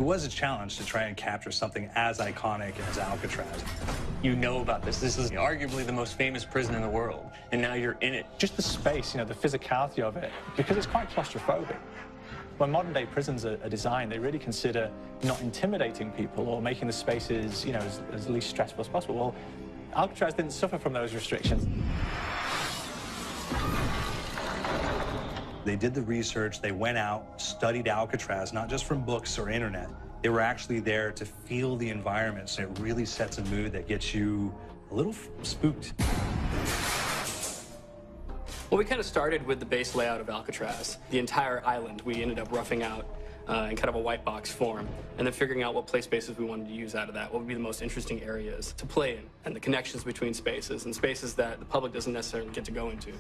was a challenge to try and capture something as iconic as Alcatraz. You know about this. This is arguably the most famous prison in the world, and now you're in it. Just the space, the physicality of it, because it's quite claustrophobic. When modern-day prisons are designed, they really consider not intimidating people or making the spaces, as least stressful as possible. Well, Alcatraz didn't suffer from those restrictions. They did the research, they went out, studied Alcatraz, not just from books or internet. They were actually there to feel the environment, so it really sets a mood that gets you a little spooked. Well, we kind of started with the base layout of Alcatraz. The entire island we ended up roughing out in kind of a white box form, and then figuring out what play spaces we wanted to use out of that, what would be the most interesting areas to play in, and the connections between spaces, and spaces that the public doesn't necessarily get to go into.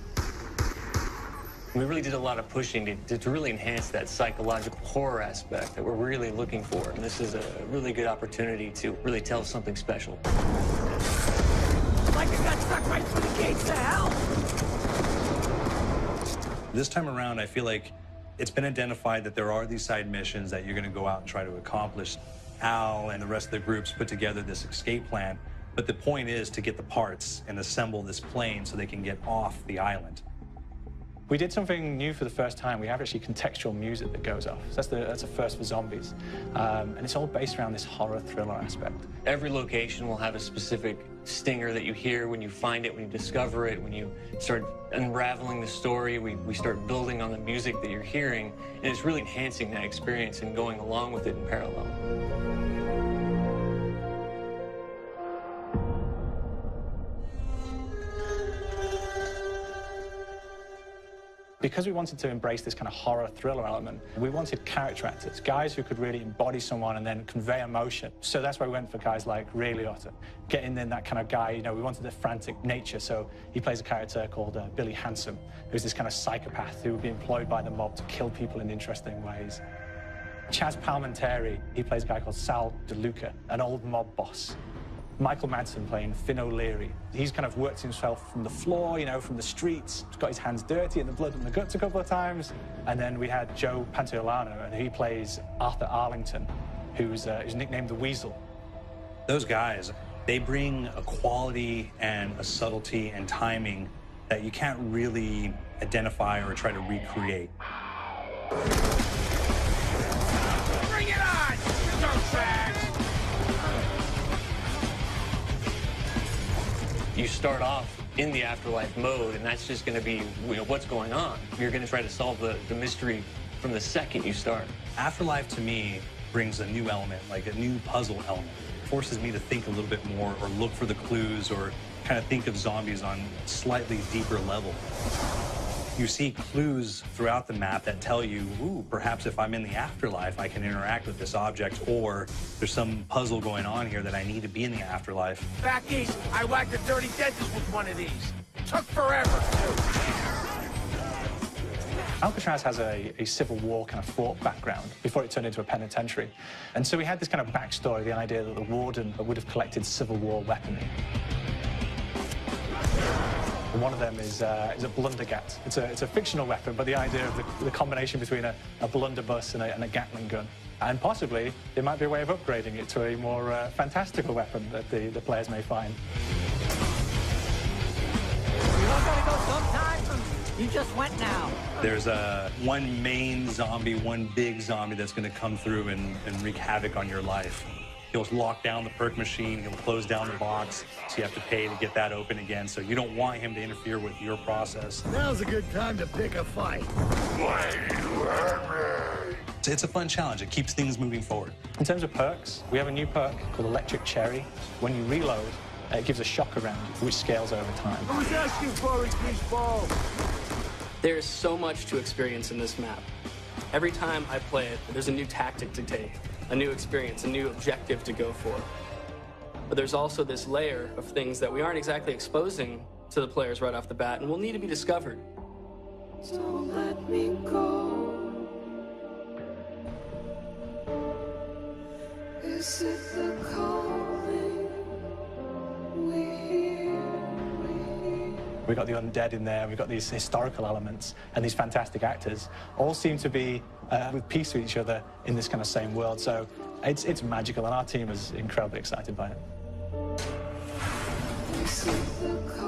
We really did a lot of pushing to really enhance that psychological horror aspect that we're really looking for. And this is a really good opportunity to really tell something special. Like I got stuck right through the gates to hell! This time around, I feel like it's been identified that there are these side missions that you're going to go out and try to accomplish. Al and the rest of the groups put together this escape plan, but the point is to get the parts and assemble this plane so they can get off the island. We did something new for the first time. We have actually contextual music that goes off. So that's a first for zombies. And it's all based around this horror thriller aspect. Every location will have a specific stinger that you hear when you find it, when you discover it, when you start unraveling the story. We start building on the music that you're hearing, and it's really enhancing that experience and going along with it in parallel. Because we wanted to embrace this kind of horror thriller element, we wanted character actors, guys who could really embody someone and then convey emotion. So that's why we went for guys like Ray Liotta, getting in that kind of guy, we wanted the frantic nature. So he plays a character called Billy Handsome, who's this kind of psychopath who would be employed by the mob to kill people in interesting ways. Chaz Palminteri, he plays a guy called Sal DeLuca, an old mob boss. Michael Madsen playing Finn O'Leary. He's kind of worked himself from the floor, from the streets. He's got his hands dirty in the blood and the guts a couple of times. And then we had Joe Pantoliano, and he plays Arthur Arlington, who's nicknamed the Weasel. Those guys, they bring a quality and a subtlety and timing that you can't really identify or try to recreate. Bring it on, dirtbags! You start off in the afterlife mode, and that's just going to be what's going on. You're going to try to solve the mystery from the second you start. Afterlife, to me, brings a new element, like a new puzzle element. It forces me to think a little bit more or look for the clues or kind of think of zombies on a slightly deeper level. You see clues throughout the map that tell you, ooh, perhaps if I'm in the afterlife, I can interact with this object, or there's some puzzle going on here that I need to be in the afterlife. Back east, I whacked a dirty dentist with one of these. Took forever, too. Alcatraz has a Civil War kind of fort background before it turned into a penitentiary. And so we had this kind of backstory, the idea that the warden would have collected Civil War weaponry. One of them is a blundergat. It's a fictional weapon, but the idea of the combination between a blunderbuss and a Gatling gun. And possibly, there might be a way of upgrading it to a more fantastical weapon that the players may find. You all gotta go sometime? You just went now. There's one main zombie, one big zombie that's going to come through and wreak havoc on your life. He'll lock down the perk machine, he'll close down the box, so you have to pay to get that open again, so you don't want him to interfere with your process. Now's a good time to pick a fight. Why do you hurt me? It's a fun challenge. It keeps things moving forward. In terms of perks, we have a new perk called Electric Cherry. When you reload, it gives a shock around, which scales over time. I was asking for it, Greaseball. There is so much to experience in this map. Every time I play it, there's a new tactic to take, a new experience, a new objective to go for. But there's also this layer of things that we aren't exactly exposing to the players right off the bat and will need to be discovered. Don't let me go. Is it the calling we hear? We've got the undead in there, we've got these historical elements, and these fantastic actors all seem to be with peace with each other in this kind of same world. So It's magical, and our team is incredibly excited by it. This is the call.